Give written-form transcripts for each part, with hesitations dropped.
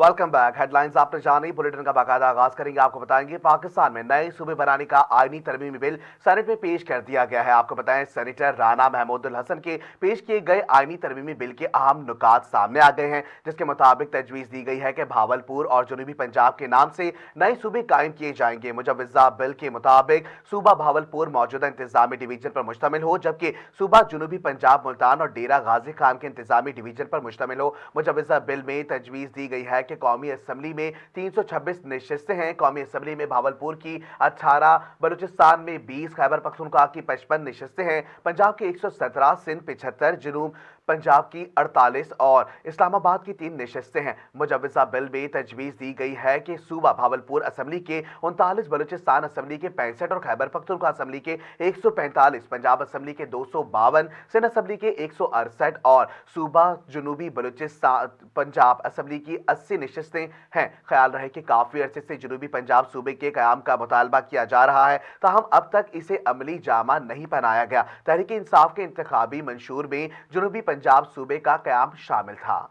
Welcome back. Headlines आपने जानी, bulletin का बाकायदा आगाज करेंगे। आपको बताएंगे पाकिस्तान में नए सूबे बनाने का आईनी तरमीमी बिल सेनेट में पेश कर दिया गया है। आपको बताएं सेनेटर राना महमूदुल हसन के पेश किए गए आईनी तरमीमी बिल के अहम नुकात सामने आ गए हैं, जिसके मुताबिक तजवीज दी गई है कि भावलपुर और जनूबी पंजाब के नाम से नए सूबे कायम किए जाएंगे। मुजवजा बिल के मुताबिक सूबा भावलपुर मौजूदा इंतजामी डिवीजन पर मुश्तमिल हो, जबकि सूबा जनूबी पंजाब मुल्तान और डेरा गाजी खान के इंतजामी डिवीजन पर मुश्तमिल हो। मुजवजा बिल में तजवीज दी गई है कि कौमी असम्बली में 326 नशिस्तें हैं। कौमी असम्बली में भावलपुर की 18, बलूचिस्तान में 20, खैबर पख्तूनख्वा की 55 नशिस्तें हैं, पंजाब की 117, सिंध 75, जनूब पंजाब की 48 और इस्लामाबाद की 3 नशिस्तें हैं। मुजवजा बिल में तजवीज दी गई है कि सूबा भावलपुर असम्बली के 39, बलूचिस्तान असम्बली के 65 और खैबर पख्तूनख्वा असम्बली के 145, पंजाब असम्बली के 252, सिंध असम्बली के 168 और सूबा जनूबी बलूचिस्तान पंजाब असम्बली की 80 नशिस्तें हैं। ख्याल रहे कि काफी अरसे से जनूबी पंजाब सूबे के कयाम का मुतालबा किया जा रहा है, ताहम अब तक इसे अमली जामा नहीं पहनाया गया। तहरीक इंसाफ के इंतखाबी मंशूर में जनूबी पंजाब सूबे का कयाम शामिल था।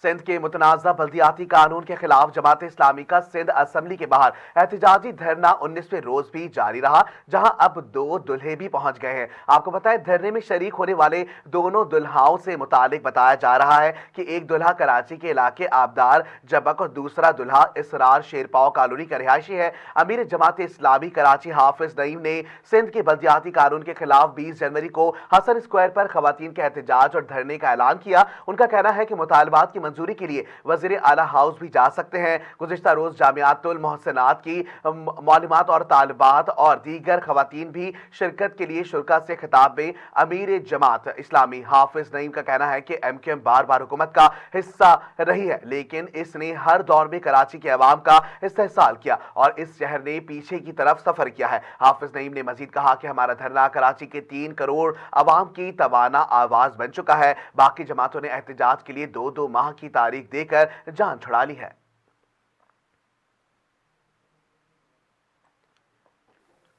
सिंध के मुतनाज़ा बल्दियाती कानून के खिलाफ जमात इस्लामी का सिंध असम्बली के बाहर एहतजाजी धरना 19वें रोज भी जारी रहा, जहां अब 2 दुल्हे भी पहुंच गए हैं। आपको बताएं, धरने में शरीक होने वाले दोनों दुल्हाओं से मुतालिक बताया जा रहा है कि एक दुल्हा कराची के इलाके आबदार जबक और दूसरा दुल्हा इसरार शेरपाव कॉलोनी का रिहायशी है। अमीर जमात इस्लामी कराची हाफिज नईम ने सिंध के बल्दियाती कानून के खिलाफ 20 जनवरी को हसन स्क्वायर पर खवातीन के एहतजाज और धरने का ऐलान किया। उनका कहना है कि मुतालबात की मंजूरी के लिए वजीर आला हाउस भी जा सकते हैं। गुज़िश्ता रोज जामियातुल मोहसिनात की मालूमात और तालिबात और दीगर खवातीन भी शिरकत के लिए शुरा से खिताब में अमीर जमात इस्लामी हाफिज नईम का कहना है कि MQM बार बार हुकूमत का हिस्सा रही है, लेकिन इसने हर दौर में कराची के अवाम का इस्तेहसाल किया और इस शहर ने पीछे की तरफ सफर किया है। हाफिज नईम ने मजीद कहा कि हमारा धरना कराची के 3 करोड़ अवाम की तवाना आवाज बन चुका है। बाकी जमातों ने एहतजाज के लिए 2-2 माह की तारीख देकर जान छुड़ा ली है।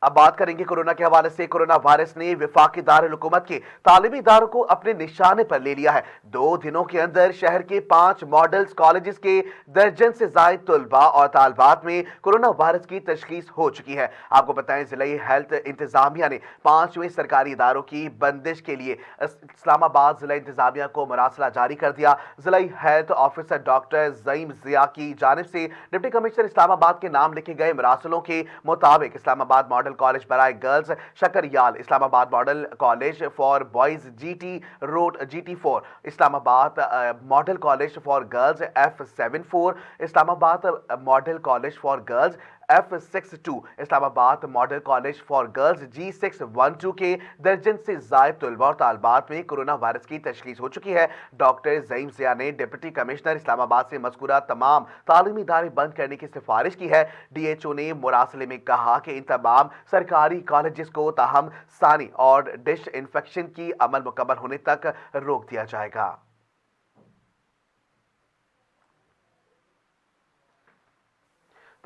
अब बात करेंगे कोरोना के हवाले से। कोरोना वायरस ने विफाकी दारुल हुकूमत के तालिमी इदारों को अपने निशाने पर ले लिया है। 2 दिनों के अंदर शहर के 5 मॉडल्स कॉलेजेस के दर्जन से जायद तलबा और तालबात में कोरोना वायरस की तशखीस हो चुकी है। आपको बताएं, जिला हेल्थ इंतजामिया ने 5वें सरकारी इदारों की बंदिश के लिए इस्लामाबाद जिला इंतजामिया को मरासला जारी कर दिया। जिला health officer doctor Zaeem Zia की जानिब से डिप्टी कमिश्नर इस्लामाबाद के नाम लिखे गए मरासलों के मुताबिक इस्लामाबाद मॉडल कॉलेज बराए girls Shakrial, Islamabad model college for boys GT road GT4, Islamabad model college for girls F74, Islamabad model college for girls F62, Islamabad model college for girls G612 के दर्जन से जायद तलबा और तालबात में कोरोना वायरस की तशखीस हो चुकी है। डॉक्टर ज़ईम ज़िया ने डिप्टी कमिश्नर इस्लामाबाद से मज़कूरा तमाम तालीमी इदारे बंद करने की सिफारिश की है। DHO ने मुरासले में कहा कि इन तमाम सरकारी कॉलेजेस को ताहम सानी और डिश इन्फेक्शन की अमल मुकम्मल होने तक रोक दिया जाएगा।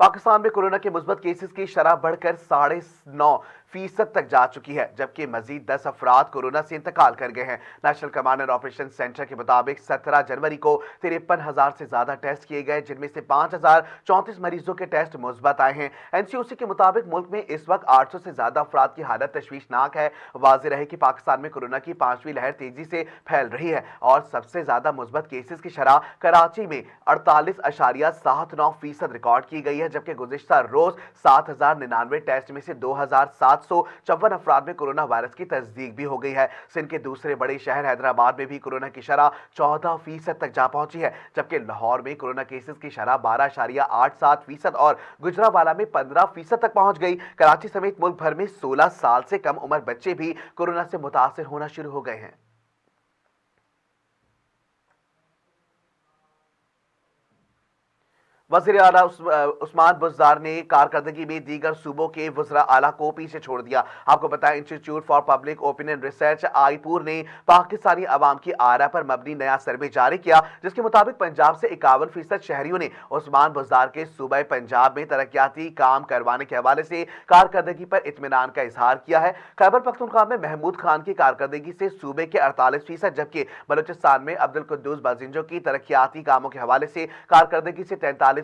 पाकिस्तान में कोरोना के मुस्बत केसेस की शरह बढ़कर 9.5% तक जा चुकी है, जबकि मजीद 10 अफराद कोरोना से इंतकाल कर गए हैं। National command and operation centre के मुताबिक 17 जनवरी को 53,000 से ज्यादा टेस्ट किए गए, जिनमें से 5,034 मरीजों के टेस्ट मुस्बत आए हैं। NCOC के मुताबिक मुल्क में इस वक्त 800 से ज्यादा अफराद की हालत तशवीशनाक है। वाज़ेह रहे कि पाकिस्तान में कोरोना की 5वीं लहर तेजी से फैल रही है और सबसे ज्यादा मुस्बत केसेस की शरह कराची में 48.79% रिकॉर्ड की गई है, जबकि गुज़िश्ता रोज 7,099 टेस्ट में से 2,754 अफराद में कोरोना वायरस की तस्दीक भी हो गई है। सिंध के दूसरे बड़े शहर हैदराबाद में भी कोरोना की शरह 14% तक जा पहुंची है, जबकि लाहौर में कोरोना केसेस की शरह 12.87% और गुजरावाला में 15% तक पहुंच गई। कराची समेत मुल्क भर में 16 साल से कम उम्र बच्चे भी कोरोना से मुतासिर होना शुरू हो गए हैं। वज़ीर आला उस्मान बुज़दार ने कारकर्दगी में दीगर सूबों के वज़रा आला को पीछे छोड़ दिया। आपको बताएं, institute for public opinion research IPOR ने पाकिस्तानी अवाम की आरा पर मबनी नया सर्वे जारी किया, जिसके मुताबिक पंजाब से 51% शहरियों ने उस्मान बुज़दार के सूबे पंजाब में तरक्याती काम करवाने के हवाले से कारकर्दगी पर इत्मीनान का इजहार किया है। खैबर पख्तूनख्वा में महमूद खान की कारकर्दगी से सूबे के 48%, जबकि बलूचिस्तान में अब्दुल कुद्दूस बाजिंजो की तरक्याती कामों के हवाले से कारकर्दगी से 43%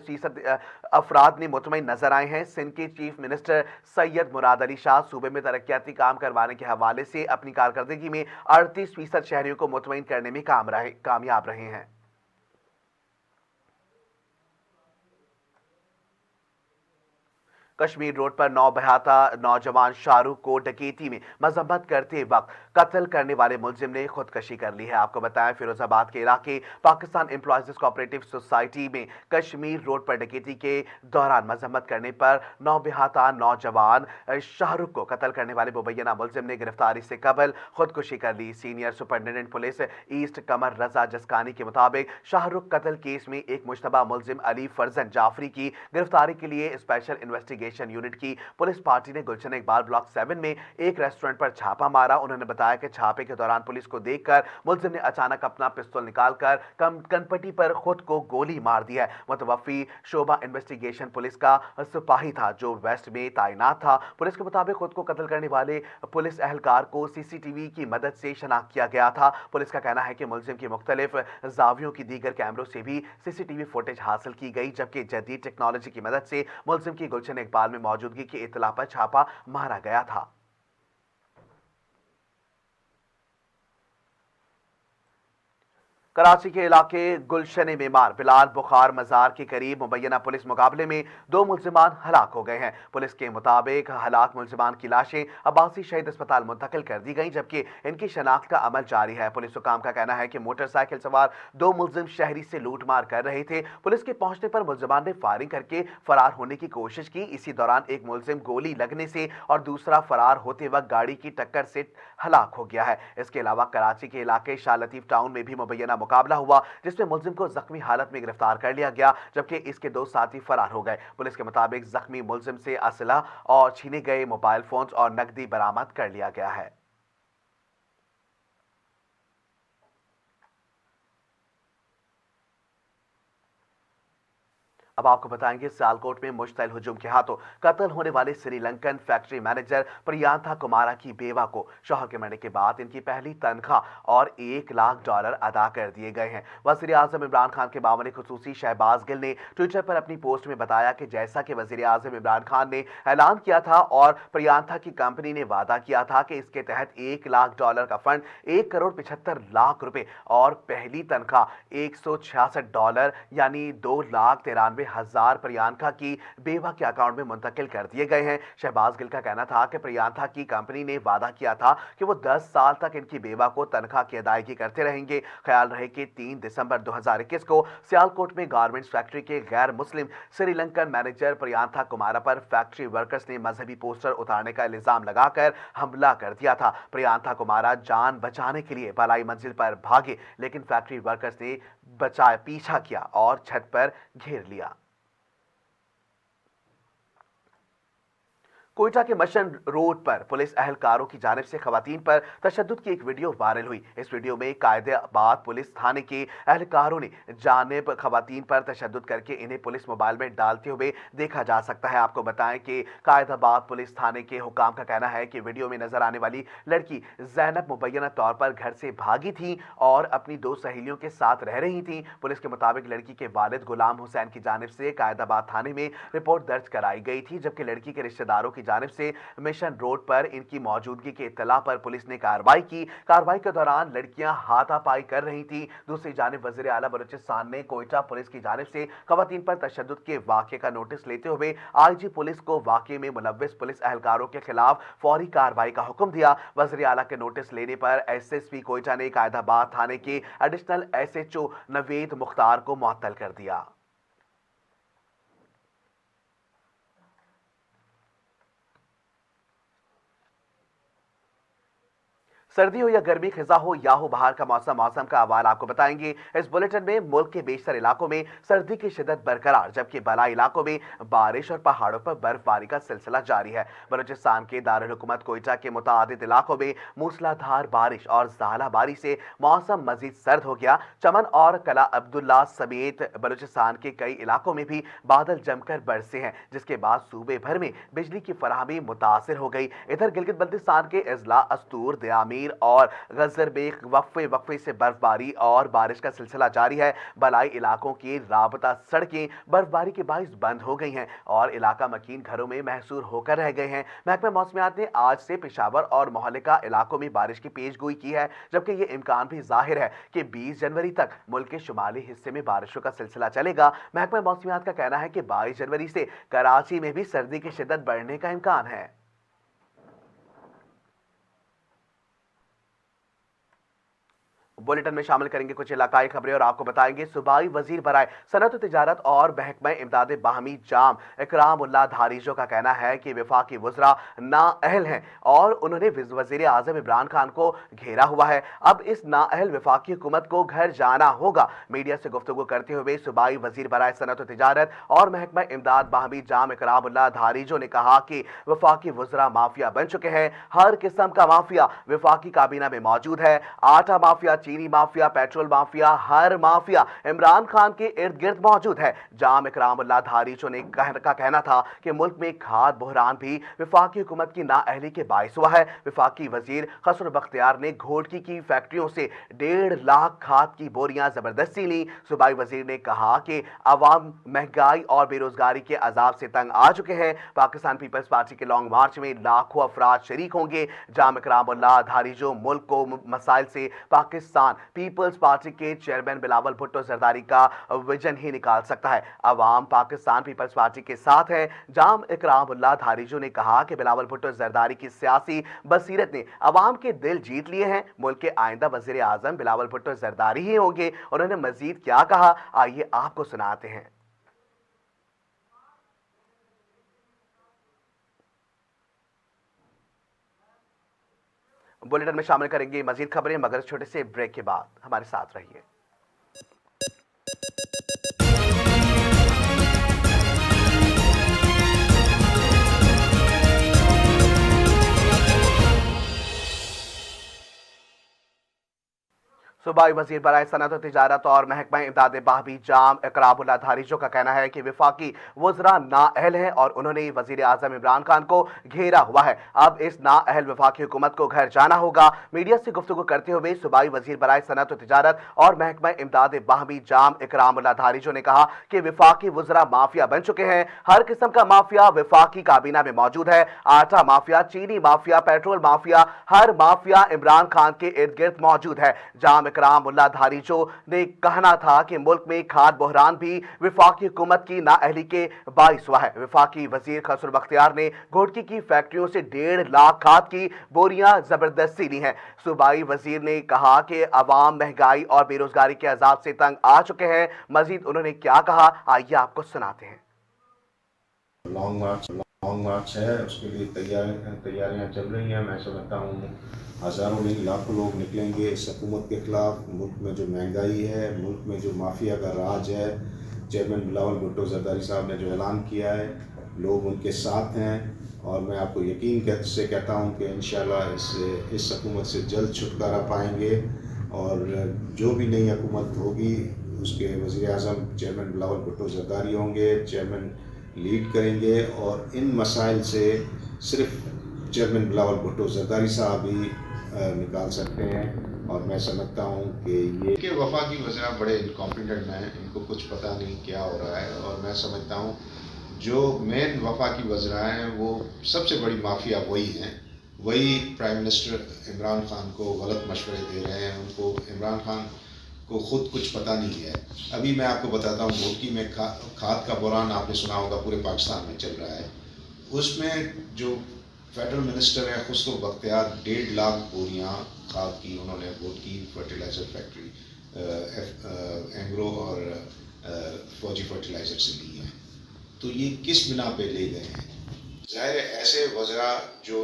अफराद ने मुतमईन नजर आए हैं। सिंध के चीफ मिनिस्टर सैयद मुराद अली शाह सूबे में तरक्याती काम करवाने के हवाले से अपनी कारकर्दगी में 38% शहरियों को मुतमईन करने में कामयाब रहे हैं। कश्मीर रोड पर नौबहाता नौजवान शाहरुख को डकैती में मजम्मत करते वक्त कत्ल करने वाले मुलजिम ने खुदकशी कर ली है। आपको बताएं, फिरोजाबाद के इलाके पाकिस्तान एम्प्लॉयज कोऑपरेटिव सोसाइटी में कश्मीर रोड पर डकैती के दौरान मजम्मत करने पर नौबहाता नौजवान शाहरुख को कत्ल करने वाले मुबैना मुलजिम ने गिरफ्तारी से कबल खुदकुशी कर ली। सीनियर सुपरिटेंडेंट पुलिस ईस्ट कमर रजा जसकानी के मुताबिक शाहरुख कत्ल केस में एक मुश्तबा मुलजिम अली फरजन जाफरी की गिरफ्तारी के लिए स्पेशल इन्वेस्टिगेशन यूनिट की पुलिस पार्टी ने गुलशन इकबाल ब्लॉक 7 में एक रेस्टोरेंट पर छापा मारा। उन्होंने बताया कि छापे के दौरान पुलिस को देखकर मुलजिम ने अचानक अपना पिस्तौल निकालकर कनपट्टी पर खुद को गोली मार दी है। मुतवफ़ी शोबा इन्वेस्टिगेशन पुलिस का सिपाही था जो वेस्ट में तैनात था। पुलिस के मुताबिक खुद को कत्ल करने वाले पुलिस एहलकार को सीसीटीवी की मदद से शनाख्त किया गया था। पुलिस का कहना है कि मुलजिम की मुख्तलिफ जावियों की दीगर कैमरों से भी सीसीटीवी फुटेज हासिल की गई, जबकि जदीद टेक्नोलॉजी की मदद से मुलजिम की गुलशन इकबाल में मौजूदगी की इत्तला पर छापा मारा गया था। कराची के इलाके गुलशन मेमार बिलाल बुखार मजार के करीब मुबैना पुलिस मुकाबले में 2 मुलजिमान हलाक हो गए हैं। पुलिस के मुताबिक हलाक मुलजिमान की लाशें अब्बासी शहीद अस्पताल मुंतकिल कर दी गई, जबकि इनकी शनाख्त का अमल जारी है। पुलिस हुकाम का कहना है कि मोटरसाइकिल सवार 2 मुलजिम शहरी से लूटमार कर रहे थे। पुलिस के पहुंचने पर मुलजिमान ने फायरिंग करके फरार होने की कोशिश की। इसी दौरान एक मुलजिम गोली लगने से और दूसरा फरार होते वक्त गाड़ी की टक्कर से हलाक हो गया है। इसके अलावा कराची के इलाके शाह लतीफ टाउन में भी मुबैना मुकाबला हुआ, जिसमें मुलजिम को जख्मी हालत में गिरफ्तार कर लिया गया, जबकि इसके 2 साथी फरार हो गए। पुलिस के मुताबिक जख्मी मुलजिम से असला और छीने गए मोबाइल फोन और नकदी बरामद कर लिया गया है। अब आपको बताएंगे, सियालकोट में मुश्तइल हुजूम के हाथों कत्ल होने वाले श्रीलंकन फैक्ट्री मैनेजर प्रियांथा कुमारा की बेवा को शौहर के मरने के बाद इनकी पहली तनख्वाह और $1 लाख अदा कर दिए गए हैं। वज़ीर आज़म इमरान खान के मामले खुसूसी शहबाज गिल ने ट्विटर पर अपनी पोस्ट में बताया कि जैसा कि वज़ीर आज़म इमरान खान ने ऐलान किया था और प्रियांथा की कंपनी ने वादा किया था कि इसके तहत $1 लाख का फंड $1 करोड़ 75 लाख और पहली तनख्वाह $166 यानी $2,93,000 प्रियांका की बेवा के अकाउंट में मुंतकिल कर दिए गए हैं। शहबाज गिल का कहना था कि प्रियांका की कंपनी ने वादा किया था कि वो 10 साल तक इनकी बेवा को तनख्वाह की अदायगी करते रहेंगे। ख्याल रहे कि 3 दिसंबर 2021 को सियालकोट में गारमेंट्स फैक्ट्री के गैर मुस्लिम श्रीलंकन मैनेजर प्रियांका कुमारा पर फैक्ट्री वर्कर्स ने मजहबी पोस्टर उतारने का इल्जाम लगाकर हमला कर दिया था। प्रियांका कुमारा जान बचाने के लिए बलाई मंजिल पर भागे, लेकिन फैक्ट्री वर्कर्स ने पीछा किया और छत पर घेर लिया। कोयटा के मशन रोड पर पुलिस अहलकारों की जानिब से खवातीन पर तशद्दुद की एक वीडियो वायरल हुई। इस वीडियो में कायदेबाद पुलिस थाने के अहलकारों ने जानिब खवातीन पर तशद्दुद करके इन्हें पुलिस मोबाइल में डालते हुए देखा जा सकता है। आपको बताएं कि कायदेबाद पुलिस थाने के हुकाम का कहना है कि वीडियो में नजर आने वाली लड़की जैनब मुबैना तौर पर घर से भागी थी और अपनी 2 सहेलियों के साथ रह रही थी। पुलिस के मुताबिक लड़की के वालिद गुलाम हुसैन की जानिब से कायदेबाद थाने में रिपोर्ट दर्ज कराई गई थी, जबकि लड़की के रिश्तेदारों की जानिब से मिशन रोड पर इनकी मौजूदगी की इत्तला पर पुलिस ने कार्रवाई की। कार्रवाई के दौरान लड़कियां हाथापाई कर रही थी। दूसरी जानिब वज़ीर आला बलूचिस्तान ने कोयटा पुलिस की जानिब से खवातीन पर तशद्दुद के वाक़े का नोटिस लेते हुए आईजी पुलिस को वाक़े में मुलव्विस पुलिस एहलकारों के खिलाफ फौरी कार्रवाई का हुक्म दिया। वज़ीर आला के नोटिस लेने पर एसएसपी कोयटा ने कायदाबाद थाने के एडिशनल एसएचओ नवेद मुख्तार को मुअत्तल कर दिया। सर्दी हो या गर्मी, खिजा हो या हो बाहर का मौसम, मौसम का अहवाल आपको बताएंगे इस बुलेटिन में। मुल्क के बेशतर इलाकों में सर्दी की शिद्दत बरकरार, जबकि बलाई इलाकों में बारिश और पहाड़ों पर बर्फबारी का सिलसिला जारी है। बलूचिस्तान के दारुल हुकूमत कोयटा के मुतादिद इलाकों में मूसलाधार बारिश और ज़ालाबारी से मौसम मजीद सर्द हो गया। चमन और कला अब्दुल्ला समेत बलूचिस्तान के कई इलाकों में भी बादल जमकर बरसे हैं, जिसके बाद सूबे भर में बिजली की फराहमी मुतासिर हो गई। इधर गिलगित बल्तिस्तान के इजला, अस्तूर, दयामीर और गजर में वक्फे से बर्फबारी और बारिश का सिलसिला जारी है। बलाई इलाकों की राबता सड़कें बर्फबारी के बाइस बंद हो गई हैं और इलाका मकीन घरों में महसूर होकर रह गए हैं। महकमा मौसमियात ने आज से पेशावर और मोहल्लिका इलाकों में बारिश की पेशगोई की है, जबकि यह इम्कान भी जाहिर है कि 20 जनवरी तक मुल्क के शुमाली हिस्से में बारिशों का सिलसिला चलेगा। महकमा मौसमियात का कहना है कि 22 जनवरी से कराची में भी सर्दी की शिद्दत बढ़ने का इम्कान है। बुलेटिन में शामिल करेंगे कुछ इलाकाई खबरें और आपको बताएंगे सूबाई वजीर बराए सनअत तिजारत और महकमा इमदाद बाहमी जाम इकरामुल्लाह धारीजो का कहना है कि वफाकी वज़रा नाअहल हैं और उन्होंने वज़ीर आज़म इमरान खान को घेरा हुआ है। अब इस नाअहल वफाकी हुकूमत को घर जाना होगा। मीडिया से गुफ्तगू करते हुए सूबाई वजीर बराए सनअत तिजारत और महकमा इमदाद बाहमी जाम इकरामुल्लाह धारीजो ने कहा कि वफाकी वज़रा माफिया बन चुके हैं। हर किस्म का माफिया वफाकी काबीना में मौजूद है। आटा माफिया, चीनी माफिया, पेट्रोल माफिया, हर माफिया इमरान खान के इर्द गिर्द मौजूद है। जाम इकरामुल्लाह धारीचो ने का कहना था कि मुल्क में खाद बहरान भी वफाकी हुकूमत की नाअहली के बाइस हुआ है। वफाकी वजीर खसर बख्तियार ने घोटकी की फैक्ट्रियों से 1.5 लाख खाद की बोरियां जबरदस्ती ली। सूबाई वजीर ने कहा कि अवाम महंगाई और बेरोजगारी के अजाब से तंग आ चुके हैं। पाकिस्तान पीपल्स पार्टी के लॉन्ग मार्च में लाखों अफराद शरीक होंगे। जाम इकरामुल्लाह धारीचो मुल्क को मसाइल से पाकिस्तान पीपल्स पार्टी के चेयरमैन बिलावल भुट्टो जरदारी का विजन ही निकाल सकता है। अवाम पाकिस्तान पीपल्स पार्टी के साथ है। जाम इकरामुल्लाह धारीजो ने कहा कि बिलावल भुट्टो जरदारी की सियासी बसीरत ने अवाम के दिल जीत लिए हैं। मुल्क के आइंदा वजीर आजम बिलावल भुट्टो जरदारी ही होंगे। उन्होंने मजीद क्या कहा, आइए आपको सुनाते हैं। बुलेटिन में शामिल करेंगे मजीद खबरें, मगर छोटे से ब्रेक के बाद हमारे साथ रहिए। सूबाई वजीर बराए सनअत तिजारत और महकमा इमदाद बाहमी जाम इकरामुल्लाह धारीचो का कहना है कि वफाकी वज़रा नाअहल हैं और उन्होंने वजीर आज़म इमरान खान को घेरा हुआ है। अब इस नाअहल वफाकी हुकूमत को घर जाना होगा। मीडिया से गुफ्तगू करते हुए सूबाई वजीर बराए सनअत तिजारत और महकमा इमदाद बाहमी जाम इकरामुल्लाह धारीचो ने कहा कि वफाकी वज़रा माफिया बन चुके हैं। हर किस्म का माफिया वफाकी काबीना में मौजूद है। आटा माफिया, चीनी माफिया, पेट्रोल माफिया, हर माफिया इमरान खान के इर्द गिर्द मौजूद है। जाम इकरामुल्लाह धारीचो ने कहना था कि मुल्क में खाद बहरान भी वफाकी हुकूमत की नाअहली के बाइस हुआ है। वफाकी वजीर खसर बख्तियार ने घोटकी की फैक्ट्रियों से 1.5 लाख खाद की बोरियां जबरदस्ती ली हैं। सूबाई वजीर ने कहा कि अवाम महंगाई और बेरोजगारी के अजाब से तंग आ चुके हैं। मजीद उन्होंने क्या कहा, आइए आपको सुनाते हैं। लॉन्ग मार्च है, उसके लिए तैयारियां चल रही हैं। मैं समझता हूँ हज़ारों नहीं लाखों लोग निकलेंगे इस हुकूमत के ख़िलाफ़। मुल्क में जो महंगाई है, मुल्क में जो माफिया का राज है, चेयरमैन बिलावल भुट्टो जरदारी साहब ने जो ऐलान किया है, लोग उनके साथ हैं और मैं आपको यकीन से कहता हूँ कि इंशाल्लाह इस हुकूमत से जल्द छुटकारा पाएंगे और जो भी नई हुकूमत होगी उसके वज़ीर आज़म चेयरमैन बिलावल भुट्टो जरदारी होंगे। चेयरमैन लीड करेंगे और इन मसाइल से सिर्फ चेयरमैन बिलावल भुट्टो जरदारी साहब ही निकाल सकते हैं। और मैं समझता हूँ कि ये के वफाकी वज़रा बड़े इनकॉम्पिटेंट हैं, इनको कुछ पता नहीं क्या हो रहा है। और मैं समझता हूँ जो मेन वफाकी वज़रा हैं वो सबसे बड़ी माफिया वही हैं। वही प्राइम मिनिस्टर इमरान खान को गलत मशवरे दे रहे हैं। उनको इमरान खान को खुद कुछ पता नहीं है। अभी मैं आपको बताता हूँ, घोटकी में खाद का बहरान आपने सुना होगा पूरे पाकिस्तान में चल रहा है। उसमें जो फेडरल मिनिस्टर है खसर बख्तियार 1.5 लाख बोरियां खाद की उन्होंने घोटकी फर्टिलाइज़र फैक्ट्री एंग्रो और फौजी फर्टिलाइज़र से ली है। तो ये किस बिना पे ले गए हैं? ज़ाहिर है ऐसे वज़रा जो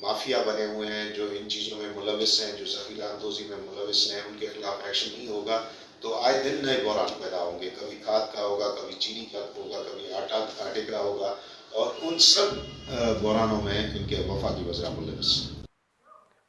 माफिया बने हुए हैं, जो इन चीज़ों में मुलविस हैं, जो ज़ख़ीरा अंदोज़ी में मुलविस हैं, उनके खिलाफ एक्शन नहीं होगा तो आए दिन नए बहरान पैदा होंगे। कभी खाद का होगा, कभी चीनी का होगा, कभी आटे का होगा, और उन सब बहरानों में इनके वफाकी वज़रा मुलविस हैं।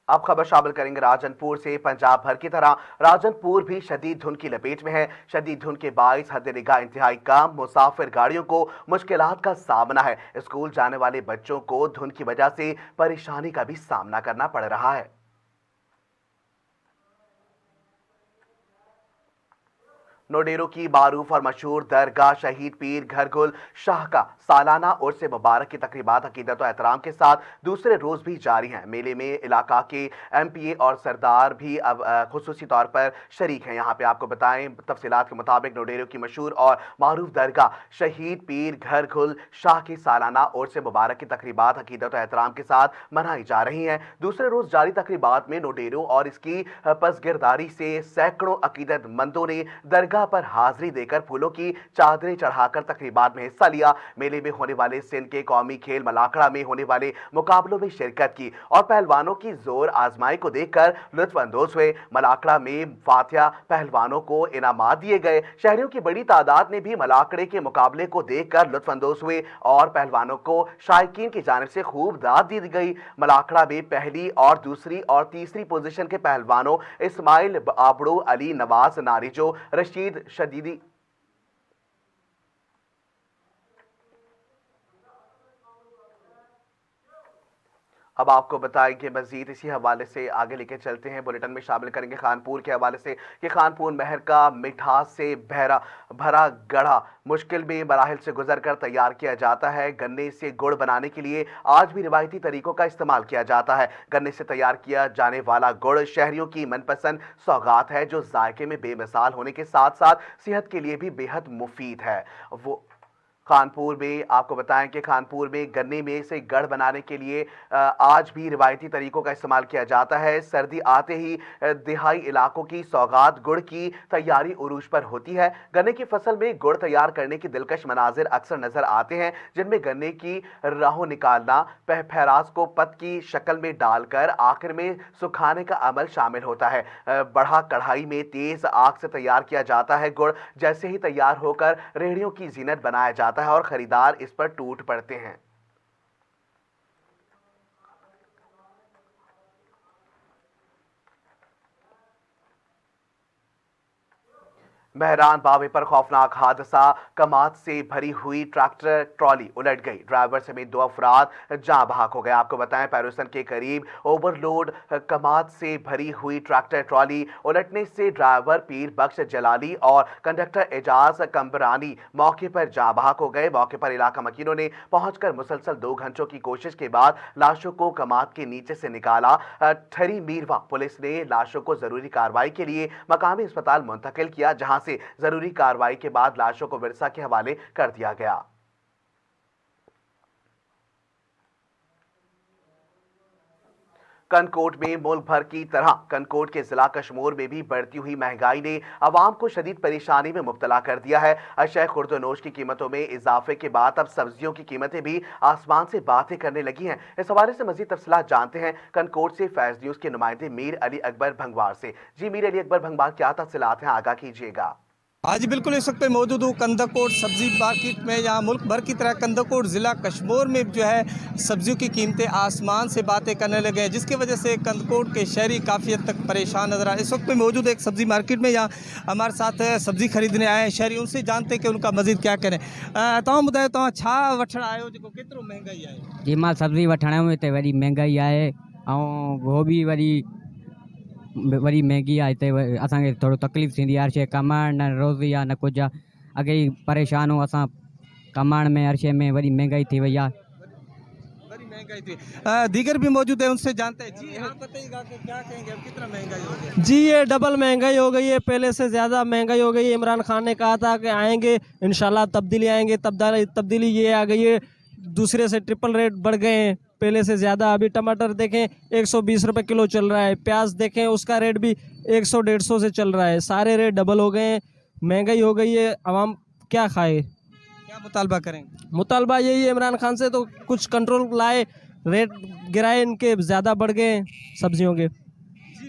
अब खबर शामिल करेंगे राजनपुर से। पंजाब भर की तरह राजनपुर भी शदीद धुंध की लपेट में है। शदीद धुंध के बाइस हद निगाह इंतहाई कम, मुसाफिर गाड़ियों को मुश्किलात का सामना है। स्कूल जाने वाले बच्चों को धुंध की वजह से परेशानी का भी सामना करना पड़ रहा है। नोडेरो की मारूफ और मशहूर दरगाह शहीद पीर घरगुल शाह का सालाना उर्स मुबारक की तकरीबात अकीदत और एहतराम के साथ दूसरे रोज भी जारी हैं। मेले में इलाका के MPA और सरदार भी अब खुसूसी तौर पर शरीक हैं। यहाँ पे आपको बताएं, तफसीलात के मुताबिक नोडेरो की मशहूर और मारूफ दरगाह शहीद पीर घरगुल शाह की सालाना उर्स मुबारक की तकरीबात अकीदत और एहतराम के साथ मनाई जा रही हैं। दूसरे रोज जारी तकरीबात में नोडेरो और इसकी पसगिरदारी से सैकड़ों अकीदतमंदों ने दरगाह पर हाजिरी देकर फूलों की चादरें चढ़ाकर तकरीबात में हिस्सा लिया। मेले में होने वाले सिंध के कौमी खेल मलाखड़ा में होने वाले मुकाबलों में शिरकत की और पहलवानों की जोर आजमाई को देखकर लुत्फ अंदोज हुए। मलाखड़ा में फातिहा पहलवानों को इनामात दिए गए। शहरियों की बड़ी तादाद ने भी मलाखड़े के मुकाबले को देखकर लुत्फ अंदोज हुए और पहलवानों को शायकीन की जानिब से खूब दाद दी गई। मलाखड़ा में पहली और दूसरी और तीसरी पोजीशन के पहलवानों इस्माइल आबड़ो, अली नवाज नारिजो, रशीद शदीदी अब आपको बताएंगे मजीद इसी हवाले से आगे लेके चलते हैं। बुलेटिन में शामिल करेंगे खानपुर के हवाले से कि खानपुर महर का मिठास से भरा गढ़ा मुश्किल में मराहिल से गुजरकर तैयार किया जाता है। गन्ने से गुड़ बनाने के लिए आज भी रिवायती तरीकों का इस्तेमाल किया जाता है। गन्ने से तैयार किया जाने वाला गुड़ शहरियों की मनपसंद सौगात है, जो जायके में बेमिसाल होने के साथ साथ सेहत के लिए भी बेहद मुफीद है। वो खानपुर में आपको बताएं कि खानपुर में गन्ने में से गढ़ बनाने के लिए आज भी रिवायती तरीकों का इस्तेमाल किया जाता है। सर्दी आते ही दिहाई इलाकों की सौगात गुड़ की तैयारी उरूज पर होती है। गन्ने की फसल में गुड़ तैयार करने की दिलकश मनाजिर अक्सर नजर आते हैं, जिनमें गन्ने की राहों निकालना, फहराज को पत की शक्ल में डालकर आखिर में सुखाने का अमल शामिल होता है। बढ़ा कढ़ाई में तेज आग से तैयार किया जाता है। गुड़ जैसे ही तैयार होकर रेहड़ियों की जीनत बनाया जाता है और खरीदार इस पर टूट पड़ते हैं। मेहरान बावे पर खौफनाक हादसा, कमात से भरी हुई ट्रैक्टर ट्रॉली उलट गई। ड्राइवर समेत 2 अफराद जाँ बहक हो गए। आपको बताएं, पैरोसन के करीब ओवरलोड कमात से भरी हुई ट्रैक्टर ट्रॉली उलटने से ड्राइवर पीर बख्श जलाली और कंडक्टर एजाज कंबरानी मौके पर जाँ बहक हो गए। मौके पर इलाका मकीनों ने पहुंचकर मुसलसल 2 घंटों की कोशिश के बाद लाशों को कमात के नीचे से निकाला। ठरी मीरवा पुलिस ने लाशों को जरूरी कार्रवाई के लिए मकामी अस्पताल मुंतकिल किया, जहां से जरूरी कार्रवाई के बाद लाशों को विरसा के हवाले कर दिया गया। कनकोट में मुल्क भर की तरह कनकोट के जिला कश्मीर में भी बढ़ती हुई महंगाई ने आवाम को शदीद परेशानी में मुब्तला कर दिया है। अशय खुर्दनोश की कीमतों में इजाफे के बाद अब सब्जियों की कीमतें भी आसमान से बातें करने लगी हैं। इस हवाले से मजीद तफसीलात जानते हैं कनकोट से फैज न्यूज के नुमाइंदे मीर अली अकबर भंगवार से। जी मीर अली अकबर भंगवार, क्या तफसीलात हैं, आगाह कीजिएगा। आज बिल्कुल इस वक्त मौजूद हूँ कंदकोट सब्जी मार्केट में। यहाँ मुल्क भर की तरह कंदकोट ज़िला कश्मीर में जो है सब्जियों की कीमतें आसमान से बातें करने लगे हैं, जिसकी वजह से कंदकोट के शहरी काफ़ी हद तक परेशान नजर आ रहे हैं। इस वक्त में मौजूद एक सब्जी मार्केट में, यहाँ हमारे साथ सब्जी खरीदने आए हैं शहरी, उनसे जानते हैं कि उनका मज़ीद क्या करें। तव्हां ॿुधायो, तव्हां छा वठण आयो जेको केतिरो महांगाई आहे? जी मां सब्ज़ी वठण आयो हिते वरी महांगाई आहे ऐं गोभी वरी महांगी आहे। हिते असांखे थोरो तकलीफ़ थींदी आहे, हर शइ कमाइण न रोज़ी आहे न कुझु आहे। अॻे ई परेशान हो असां कमाइण में, हर शइ में वरी महांगाई थी वई आहे। दीगर भी मौजूद है, उनसे जानते हैं। जी हाँ, बताइएगा कि क्या कहेंगे, अब कितना महंगाई हो गया? जी ये डबल महंगाई हो गई है, पहले से ज़्यादा महंगाई हो गई है। इमरान खान ने कहा था कि आएंगे इंशाल्लाह तब्दीली आएंगे, तब्दीली ये आ गई है। दूसरे से ट्रिपल रेट बढ़ गए हैं पहले से ज़्यादा। अभी टमाटर देखें 120 रुपये किलो चल रहा है, प्याज देखें उसका रेट भी 100-150 से चल रहा है। सारे रेट डबल हो गए हैं, महंगाई हो गई है। आवाम क्या खाए, क्या मुतालबा करेंगे? मुतालबा यही है इमरान खान से तो कुछ कंट्रोल लाए, रेट गिराए, इनके ज़्यादा बढ़ गए हैं सब्जियों के।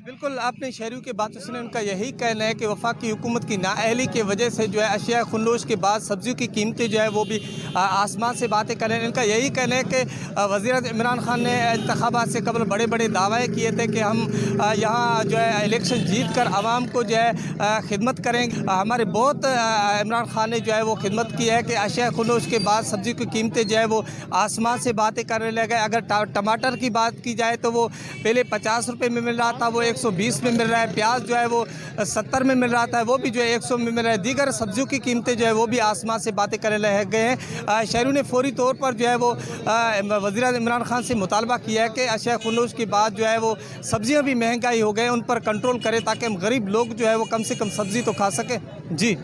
बिल्कुल आपने शहरियों की बातें सुनी। उनका यही कहना है कि वफाकी हुकूमत की नाअहली की वजह से जो है अशिया खुंदोश के बाद सब्जियों की कीमतें जो है वो भी आसमान से बातें कर रहे हैं। इनका यही कहना है कि वज़ीर इमरान खान ने इंतखाबात से कबल बड़े बड़े दावे किए थे कि हम यहाँ जो है इलेक्शन जीत कर आवाम को जो है खिदमत करेंगे। हमारे बहुत इमरान खान ने जो है वो खिदमत की है कि अशिया खुंदोश के बाद सब्जी की कीमतें जो है वो आसमान से बातें करने लगे। अगर टमाटर की बात की जाए तो वो पहले 50 रुपये में मिल रहा था, वो 120 में मिल रहा है। प्याज जो है वो 70 में मिल रहा था, वो भी जो है 100 में मिल रहा है। दीगर सब्जियों की कीमतें जो है वो भी आसमान से बातें करने लग गए हैं। शहरियों ने फौरी तौर पर जो है वो वज़ीर इमरान खान से मुतालबा किया है कि अशिया खुंदोश के बाद जो है वो सब्जियां भी महंगाई हो गए, उन पर कंट्रोल करें ताकि हम गरीब लोग जो है वो कम से कम सब्जी तो खा सकें। जी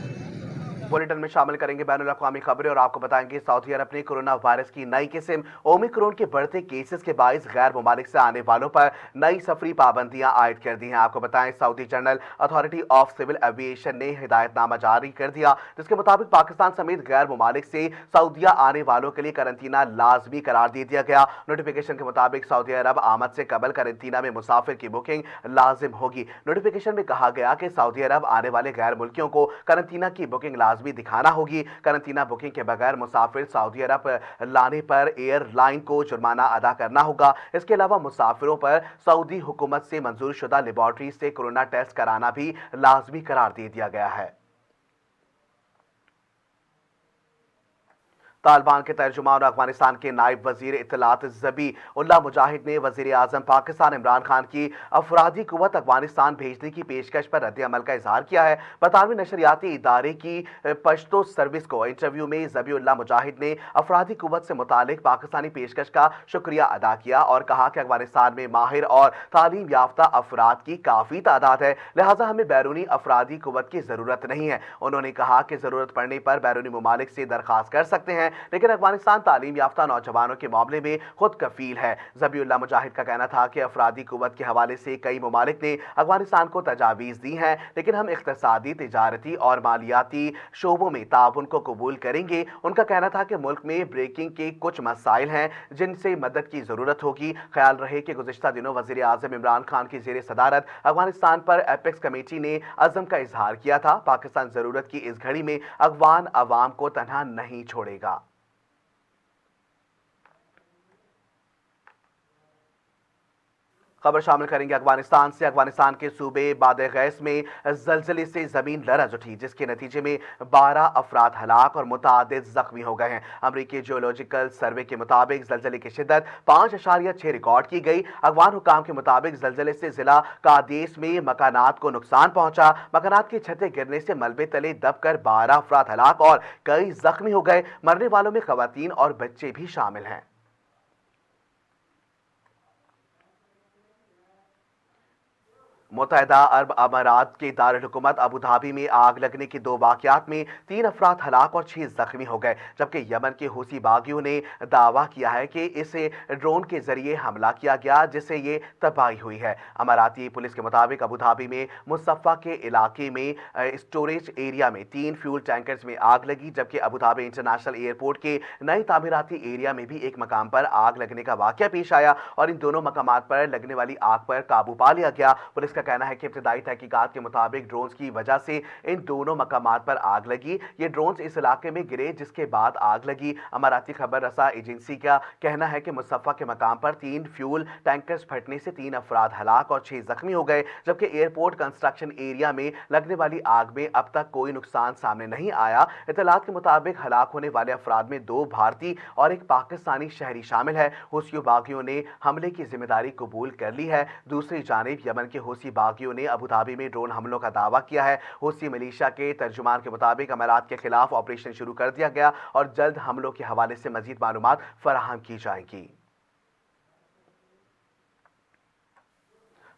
बुलेटिन में शामिल करेंगे बैनुल अक़वामी खबरें और आपको बताएंगे सऊदी अरब ने कोरोना वायरस की नई किस्म ओमिक्रॉन के बढ़ते केसेस के बायस गैर मुमालिक से आने वालों पर नई सफरी पाबंदियां आयद कर दी हैं। आपको बताएं Saudi General Authority of Civil Aviation ने हिदायतनामा जारी कर दिया, जिसके मुताबिक पाकिस्तान समेत गैर मुमालिक से सऊदिया आने वालों के लिए करंतना लाजमी करार दे दिया गया। नोटिफिकेशन के मुताबिक सऊदी अरब आमद से कबल करंतना में मुसाफिर की बुकिंग लाजिम होगी। नोटिफिकेशन में कहा गया कि सऊदी अरब आने वाले गैर मुल्कियों को करंतना की बुकिंग भी दिखाना होगी। करंतना बुकिंग के बगैर मुसाफिर सऊदी अरब लाने पर एयरलाइन को जुर्माना अदा करना होगा। इसके अलावा मुसाफिरों पर सऊदी हुकूमत से मंजूर शुदा लेबॉर्ट्री से कोरोना टेस्ट कराना भी लाजमी करार दे दिया गया है। तालिबान के तर्जुमान और अफगानिस्तान के नायब वजीर इत्तलात ज़बी उल्लाह मुजाहिद ने वजीर आजम पाकिस्तान इमरान खान की अफराधी कुव्वत अफगानिस्तान भेजने की पेशकश पर रद्द अमल का इजहार किया है। बरतानवी नशरियाती इदारे की पश्तो सर्विस को इंटरव्यू में ज़बी उल्लाह मुजाहिद ने अफराधी कुव्वत से मुतालिक पाकिस्तानी पेशकश का शुक्रिया अदा किया और कहा कि अफगानिस्तान में माहिर और तालीम याफ्ता अफराद की काफ़ी तादाद है, लिहाजा हमें बैरूनी अफराधी कुव्वत की ज़रूरत नहीं है। उन्होंने कहा कि ज़रूरत पड़ने पर बैरूनी ममालिक से दरख्वास्त कर सकते हैं, लेकिन अफगानिस्तान तालीम याफ्ता नौजवानों के मामले में खुद कफील है। ज़बीउल्लाह मुजाहिद का कहना था कि अफरादी कुव्वत के हवाले से कई ममालिक ने अफगानिस्तान को तजावीज़ दी हैं, लेकिन हम इख्तिसादी, तिजारती और मालियाती शोबों में ताउन को कबूल करेंगे। उनका कहना था कि मुल्क में ब्रेकिंग के कुछ मसाइल हैं जिनसे मदद की ज़रूरत होगी। ख्याल रहे कि गुज़िश्ता दिनों वज़ीर आज़म इमरान खान की ज़ेर सदारत अफगानिस्तान पर एपेक्स कमेटी ने अज़म का इजहार किया था। पाकिस्तान ज़रूरत की इस घड़ी में अफगान अवाम को तन्हा नहीं छोड़ेगा। खबर शामिल करेंगे अफगानिस्तान से। अफगानिस्तान के सूबे बाद-ए-गैस में जलजले से जमीन लरज उठी, जिसके नतीजे में 12 अफराद हलाक और मुतादिद जख्मी हो गए हैं। अमरीकी जियोलॉजिकल सर्वे के मुताबिक जलजले की शिद्दत 5.6 रिकॉर्ड की गई। अफगान हुकाम के मुताबिक जलजले से जिला कादेस में मकानात को नुकसान पहुंचा। मकानात की छतें गिरने से मलबे तले दबकर 12 अफराद हलाक और कई जख्मी हो गए। मरने वालों में खवातीन और बच्चे भी शामिल हैं। मुत्तहिदा अरब अमारात के दारुल हुकूमत अबू धाबी में आग लगने के 2 वाक़यात में 3 अफराद हलाक और 6 जख्मी हो गए, जबकि यमन के हूसी बागियों ने दावा किया है कि इसे ड्रोन के जरिए हमला किया गया, जिससे ये तबाही हुई है। अमाराती पुलिस के मुताबिक अबू धाबी में मुसफ़ा के इलाके में स्टोरेज एरिया में 3 फ्यूल टैंकर्स में आग लगी, जबकि अबू धाबी इंटरनेशनल एयरपोर्ट के नए तामीराती एरिया में भी एक मकाम पर आग लगने का वाक़या पेश आया और इन दोनों मकामात पर लगने वाली आग पर काबू पा लिया गया। पुलिस का कहना है कि इब्तिदाई तहकीकात के मुताबिक ड्रोन्स की वजह से इन दोनों मकामात पर आग लगी। ये ड्रोन्स इस इलाके में गिरे जिसके बाद आग लगी। अमाराती खबर रसा एजेंसी का कहना है कि मुसफ़ा के मकाम पर 3 फ्यूल टैंकर्स फटने से 3 अफराद हलाक और 6 जख्मी हो गए, जबकि एयरपोर्ट कंस्ट्रक्शन एरिया में लगने वाली आग में अब तक कोई नुकसान सामने नहीं आया। इत्तलात के मुताबिक हलाक होने वाले अफराद में 2 भारतीय और 1 पाकिस्तानी शहरी शामिल है। हूसी बागियों ने हमले की जिम्मेदारी कबूल कर ली है। दूसरी जानिब यमन के हूसी बागियों ने अबू धाबी में ड्रोन हमलों का दावा किया है। हूसी मिलिशिया के तर्जुमान के मुताबिक अमारात के खिलाफ ऑपरेशन शुरू कर दिया गया और जल्द हमलों के हवाले से मजीद मालूमात फराहम की जाएंगी।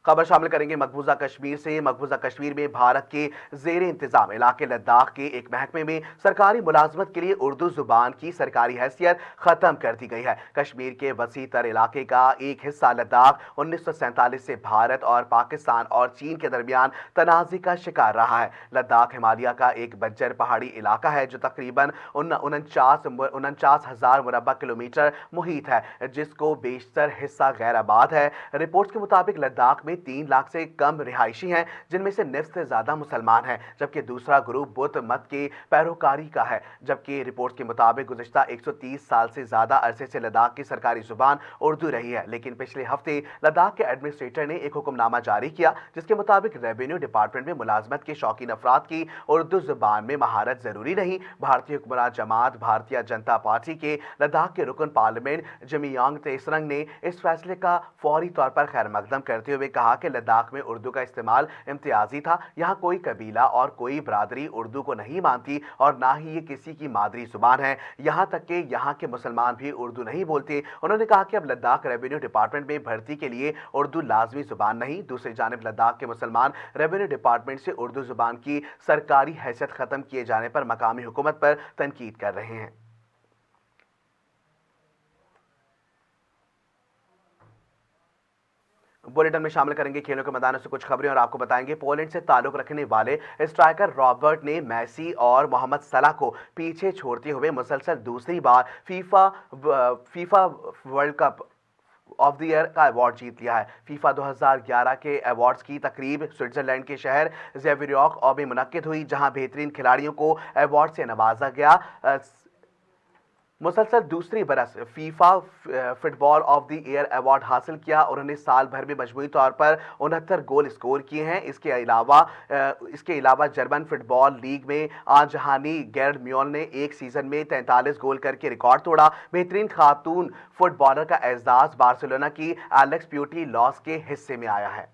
खबर शामिल करेंगे मकबूजा कश्मीर से। मकबूजा कश्मीर में भारत के जेर इंतजाम इलाके लद्दाख के एक महकमे में सरकारी मुलाजमत के लिए उर्दू जुबान की सरकारी हैसियत खत्म कर दी गई है। कश्मीर के वसी तर इलाके का एक हिस्सा लद्दाख 1947 से भारत और पाकिस्तान और चीन के दरमियान तनाज़े का शिकार रहा है। लद्दाख हिमालय का एक बंजर पहाड़ी इलाका है जो तकरीबन 49,000 मुरब्बा किलोमीटर मुहित है, जिसको बेशतर हिस्सा गैर आबाद है। रिपोर्ट्स के मुताबिक लद्दाख में 3 लाख से कम रिहायशी हैं, जिनमें से निफ्स से ज्यादा मुसलमान हैं, जबकि दूसरा ग्रुप बुद्ध मत के पैरोकारी का है। जबकि रिपोर्ट के मुताबिक गुज़िश्ता 130 साल से ज्यादा अरसे से लद्दाख की सरकारी जुबान उर्दू रही है, लेकिन पिछले हफ्ते लद्दाख के एडमिनिस्ट्रेटर ने एक हुक्मनामा जारी किया जिसके मुताबिक रेवेन्यू डिपार्टमेंट में मुलाजमत के शौकीन अफराद की उर्दू जुबान में महारत जरूरी नहीं। भारतीय हुक्मरान जमात भारतीय जनता पार्टी के लद्दाख के रुकन पार्लियामेंट जमीयांग तेसरंग ने इस फैसले का फौरी तौर पर खैर मकदम करते हुए कहा कि लद्दाख में उर्दू का इस्तेमाल इम्तियाजी था। यहाँ कोई कबीला और कोई बरादरी उर्दू को नहीं मानती और ना ही ये किसी की मादरी जुबान है। यहाँ तक कि यहाँ के मुसलमान भी उर्दू नहीं बोलते। उन्होंने कहा कि अब लद्दाख रेवेन्यू डिपार्टमेंट में भर्ती के लिए उर्दू लाजमी जुबान नहीं। दूसरी जानिब लद्दाख के मुसलमान रेवेन्यू डिपार्टमेंट से उर्दू जुबान की सरकारी हैसियत खत्म किए जाने पर मकामी हुकूमत पर तनकीद कर रहे हैं। बुलेटिन में शामिल करेंगे खेलों के मैदानों से कुछ खबरें और आपको बताएंगे पोलैंड से ताल्लुक रखने वाले स्ट्राइकर रॉबर्ट ने मेसी और मोहम्मद सलाह को पीछे छोड़ते हुए मुसलसल दूसरी बार FIFA world cup of the year का अवार्ड जीत लिया है। फीफा 2011 के अवार्ड्स की तकरीब स्विट्जरलैंड के शहर ज़ेवियरॉक में मुनक्किद हुई, जहां बेहतरीन खिलाड़ियों को अवार्ड से नवाजा गया। मुसलसल दूसरी बरस FIFA football of the year award हासिल किया। उन्होंने साल भर में मजमूई तौर पर 69 गोल स्कोर किए हैं। इसके अलावा जर्मन फुटबॉल लीग में आजहानी गेर्ड म्यूल ने एक सीजन में 43 गोल करके रिकॉर्ड तोड़ा। बेहतरीन खातून फुटबॉलर का एजाज बार्सिलोना की एलेक्स प्यूटेलॉस के हिस्से में आया है।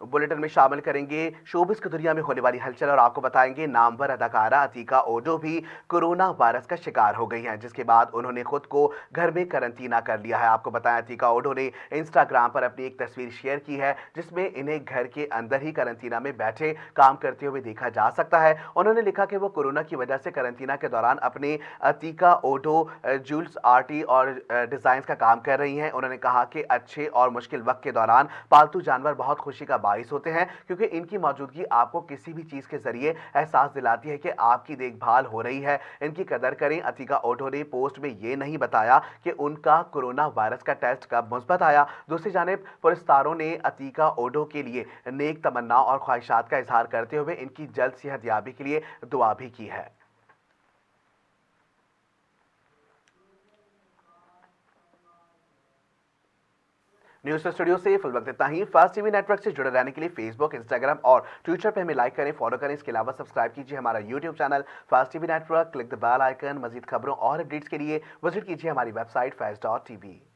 बुलेटिन में शामिल करेंगे शोबिस की दुनिया में होने वाली हलचल और आपको बताएंगे नामवर अदाकारा अतीका ओडो भी कोरोना वायरस का शिकार हो गई हैं, जिसके बाद उन्होंने खुद को घर में करंटीना कर लिया है। आपको बताएं अतीका ओडो ने इंस्टाग्राम पर अपनी एक तस्वीर शेयर की है जिसमें इन्हें घर के अंदर ही करंटीना में बैठे काम करते हुए देखा जा सकता है। उन्होंने लिखा कि वो कोरोना की वजह से करंटीना के दौरान अपने अतीका ओडो जूल्स आर्टी और डिजाइन का काम कर रही हैं। उन्होंने कहा कि अच्छे और मुश्किल वक्त के दौरान पालतू जानवर बहुत खुशी का बाइस होते हैं, क्योंकि इनकी मौजूदगी आपको किसी भी चीज के जरिए एहसास दिलाती है कि आपकी देखभाल हो रही है। इनकी कदर करें। अतीका ओडो ने पोस्ट में ये नहीं बताया कि उनका कोरोना वायरस का टेस्ट कब मुस्बत आया। दूसरी जानिब पुरस्कारों ने अतीका ओडो के लिए नेक तमन्ना और ख्वाहिशात का इजहार करते हुए इनकी जल्द सेहतयाबी के लिए दुआ भी की है। न्यूज़ स्टूडियो से फिल वक्त इतना ही। फास्ट टीवी नेटवर्क से जुड़े रहने के लिए फेसबुक, इंस्टाग्राम और ट्विटर पे हमें लाइक करें, फॉलो करें। इसके अलावा सब्सक्राइब कीजिए हमारा YouTube channel fast TV network, click the bell icon. मजीद खबरों और अपडेट्स के लिए विजिट कीजिए हमारी वेबसाइट fast.tv।